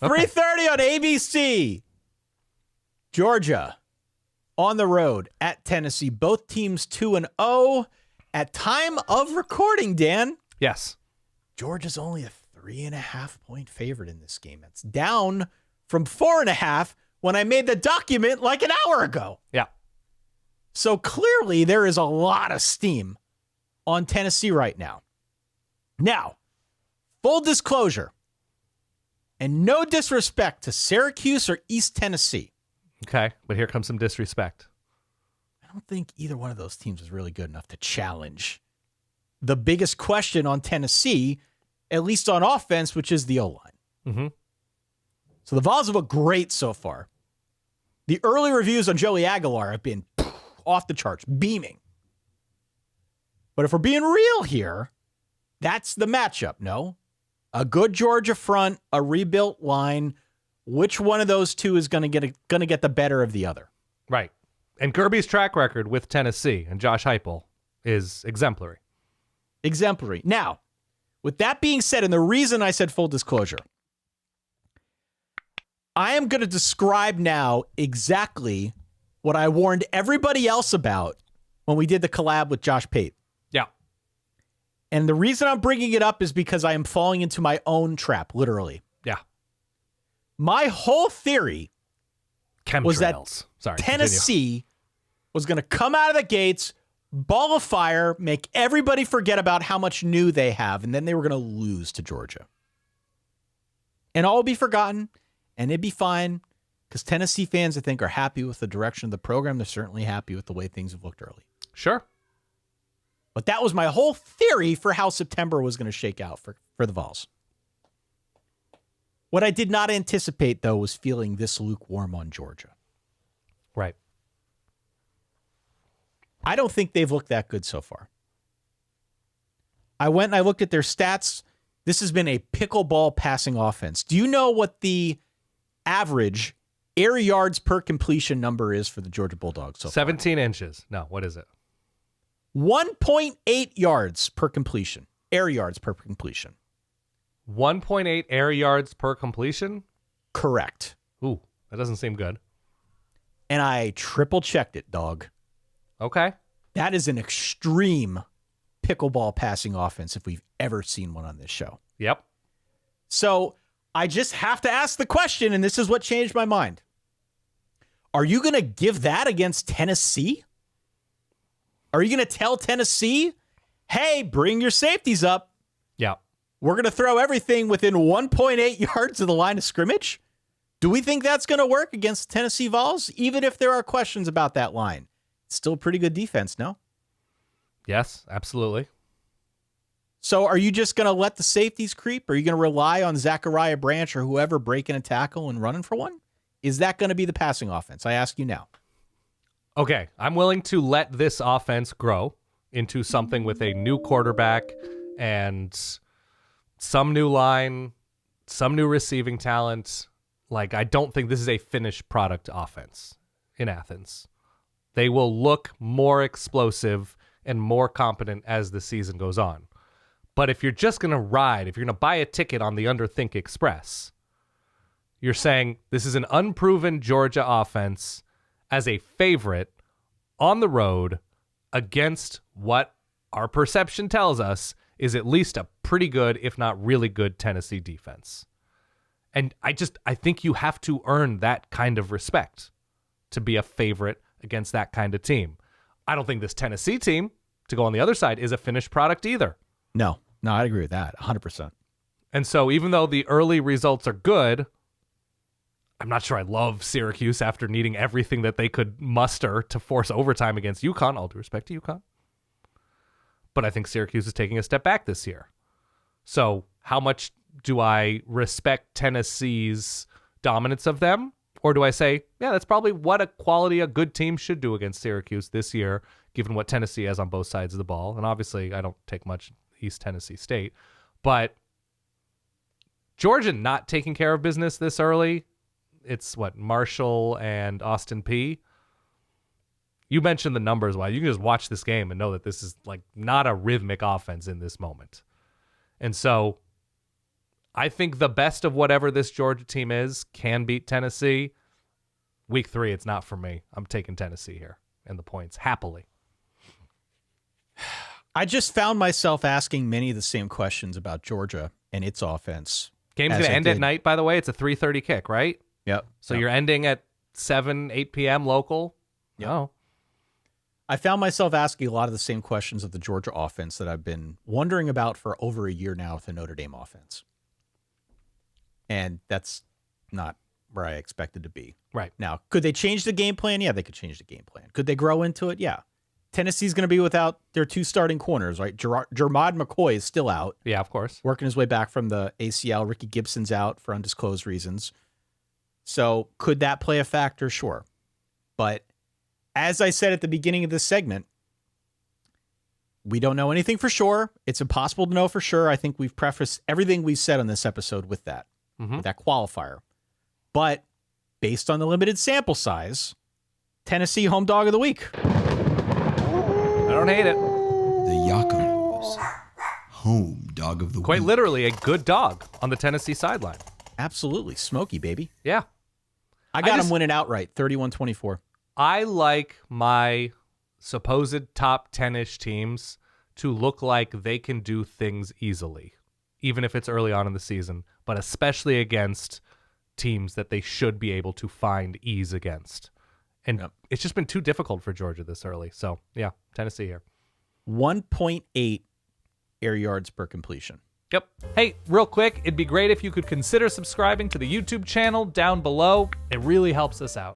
Okay. 3:30 on ABC. Georgia on the road at Tennessee. Both teams 2-0. At time of recording, Dan, Yes. Georgia's only a 3.5-point favorite in this game. That's down from 4.5 when I made the document like an hour ago. Yeah. So clearly there is a lot of steam on Tennessee right now. Now, full disclosure, and no disrespect to Syracuse or East Tennessee, Okay. But here comes some disrespect. I don't think either one of those teams is really good enough to challenge the biggest question on Tennessee, at least on offense, which is the O-line. Mm-hmm. So the Vols have looked great so far. The early reviews on Joey Aguilar have been off the charts, beaming. But if we're being real here, that's the matchup, no? A good Georgia front, a rebuilt line. Which one of those two is going to get the better of the other? Right. And Kirby's track record with Tennessee and Josh Heupel is exemplary. Exemplary. Now, with that being said, and the reason I said full disclosure, I am going to describe now exactly what I warned everybody else about when we did the collab with Josh Pate. Yeah. And the reason I'm bringing it up is because I am falling into my own trap, literally. Yeah. My whole theory was that Sorry, Tennessee was going to come out of the gates, ball of fire, make everybody forget about how much new they have, and then they were going to lose to Georgia. And all will be forgotten, and it'd be fine, because Tennessee fans, I think, are happy with the direction of the program. They're certainly happy with the way things have looked early. Sure. But that was my whole theory for how September was going to shake out for the Vols. What I did not anticipate, though, was feeling this lukewarm on Georgia. Right. I don't think they've looked that good so far. I went and I looked at their stats. This has been a pickleball passing offense. Do you know what the average air yards per completion number is for the Georgia Bulldogs so far? 17 inches. No, what is it? 1.8 yards per completion. Air yards per completion. 1.8 air yards per completion? Correct. Ooh, that doesn't seem good. And I triple checked it, dog. Okay. That is an extreme pickleball passing offense if we've ever seen one on this show. Yep. So I just have to ask the question, and this is what changed my mind. Are you going to give that against Tennessee? Are you going to tell Tennessee, hey, bring your safeties up? Yeah. We're going to throw everything within 1.8 yards of the line of scrimmage? Do we think that's going to work against Tennessee Vols? Even if there are questions about that line. It's still pretty good defense, no? Yes, absolutely. So are you just going to let the safeties creep? Are you going to rely on Zachariah Branch or whoever breaking a tackle and running for one? Is that going to be the passing offense? I ask you now. Okay, I'm willing to let this offense grow into something with a new quarterback and some new line, some new receiving talent. Like, I don't think this is a finished product offense in Athens. They will look more explosive and more competent as the season goes on. But if you're just going to ride, if you're going to buy a ticket on the Underthink Express, you're saying this is an unproven Georgia offense as a favorite on the road against what our perception tells us is at least a pretty good, if not really good, Tennessee defense. And I think you have to earn that kind of respect to be a favorite against that kind of team. I don't think this Tennessee team, to go on the other side, is a finished product either. No, I'd agree with that 100%. And so even though the early results are good, I'm not sure I love Syracuse after needing everything that they could muster to force overtime against UConn. All due respect to UConn. But I think Syracuse is taking a step back this year. So how much do I respect Tennessee's dominance of them? Or do I say, yeah, that's probably what a good team should do against Syracuse this year, given what Tennessee has on both sides of the ball. And obviously, I don't take much East Tennessee State. But Georgia not taking care of business this early, it's what, Marshall and Austin P? You mentioned the numbers. Why you can just watch this game and know that this is like not a rhythmic offense in this moment. And so I think the best of whatever this Georgia team is can beat Tennessee. Week 3, it's not for me. I'm taking Tennessee here and the points happily. I just found myself asking many of the same questions about Georgia and its offense. Game's going to end at night, by the way. It's a 3:30 kick, right? Yep. So you're ending at 8 p.m. local? Yep. Oh. I found myself asking a lot of the same questions of the Georgia offense that I've been wondering about for over a year now with the Notre Dame offense. And that's not where I expected to be. Right. Now, could they change the game plan? Yeah, they could change the game plan. Could they grow into it? Yeah. Tennessee's going to be without their 2 starting corners, right? Jermod McCoy is still out. Yeah, of course. Working his way back from the ACL. Ricky Gibson's out for undisclosed reasons. So could that play a factor? Sure. But as I said at the beginning of this segment, we don't know anything for sure. It's impossible to know for sure. I think we've prefaced everything we've said on this episode with that, with that qualifier. But based on the limited sample size, Tennessee home dog of the week. I don't hate it. The Yaku's home dog of the week. Quite literally a good dog on the Tennessee sideline. Absolutely. Smoky, baby. Yeah. I got him winning outright, 31-24. I like my supposed top 10-ish teams to look like they can do things easily, even if it's early on in the season, but especially against teams that they should be able to find ease against. And It's just been too difficult for Georgia this early. So, yeah, Tennessee here. 1.8 air yards per completion. Yep. Hey, real quick, it'd be great if you could consider subscribing to the YouTube channel down below. It really helps us out.